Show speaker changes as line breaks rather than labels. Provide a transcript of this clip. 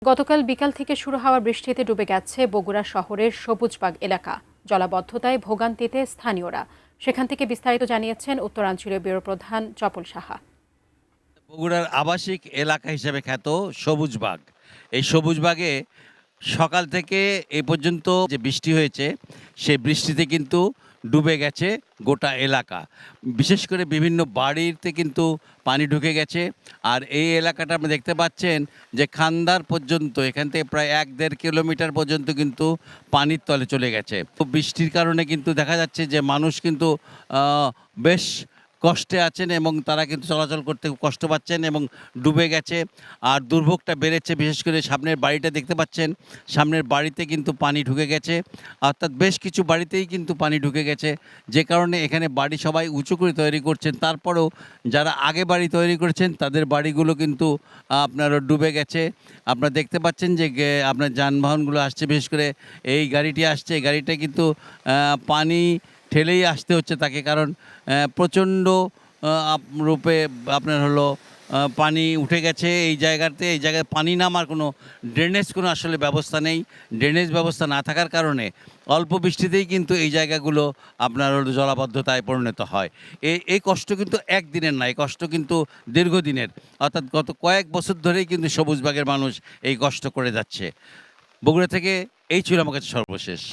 গতকাল বিকাল থেকে শুরু হওয়া বৃষ্টিতে ডুবে গেছে বগুড়া শহরের সবুজবাগ এলাকা। জলাবদ্ধতায় ভোগান্তিতে স্থানীয়রা। সেখান থেকে বিস্তারিত জানিয়েছেন উত্তরাঞ্চলীয় ব্যুরো প্রধান চপল সাহা।
বগুড়ার আবাসিক এলাকা হিসেবে খ্যাত সবুজবাগ, এই সবুজবাগে সকাল থেকে এ পর্যন্ত যে বৃষ্টি হয়েছে সেই বৃষ্টিতে কিন্তু ডুবে গেছে গোটা এলাকা। বিশেষ করে বিভিন্ন বাড়িতে কিন্তু পানি ঢুকে গেছে। আর এই এলাকাটা আপনি দেখতে পাচ্ছেন যে খান্দার পর্যন্ত, এখান থেকে প্রায় 1-1.5 কিলোমিটার পর্যন্ত কিন্তু পানির তলে চলে গেছে। তো বৃষ্টির কারণে কিন্তু দেখা যাচ্ছে যে মানুষ কিন্তু বেশ কষ্টে আছেন এবং তারা কিন্তু চলাচল করতে খুব কষ্ট পাচ্ছেন এবং ডুবে গেছে। আর দুর্ভোগটা বেড়েছে, বিশেষ করে সামনের বাড়িটা দেখতে পাচ্ছেন, সামনের বাড়িতে কিন্তু পানি ঢুকে গেছে। অর্থাৎ বেশ কিছু বাড়িতেই কিন্তু পানি ঢুকে গেছে, যে কারণে এখানে বাড়ি সবাই উঁচু করে তৈরি করছেন। তারপরেও যারা আগে বাড়ি তৈরি করেছেন তাদের বাড়িগুলো কিন্তু আপনার ডুবে গেছে। আপনারা দেখতে পাচ্ছেন যে আপনার যানবাহনগুলো আসছে, বিশেষ করে এই গাড়িটি আসছে, এই গাড়িটা কিন্তু পানি ঠেলেই আসতে হচ্ছে তাকে, কারণ প্রচণ্ড রূপে আপনার হলো পানি উঠে গেছে এই জায়গাতে। এই জায়গায় পানি নামার কোনো ড্রেনেজ কোনো আসলে ব্যবস্থা নেই। ড্রেনেজ ব্যবস্থা না থাকার কারণে অল্প বৃষ্টিতেই কিন্তু এই জায়গাগুলো আপনার হলো জলাবদ্ধতায় পরিণত হয়। এই কষ্ট কিন্তু একদিনের না, এই কষ্ট কিন্তু দীর্ঘদিনের। অর্থাৎ গত কয়েক বছর ধরেই কিন্তু সবুজবাগের মানুষ এই কষ্ট করে যাচ্ছে। বগুড়া থেকে এই ছিল আমার কাছে সর্বশেষ।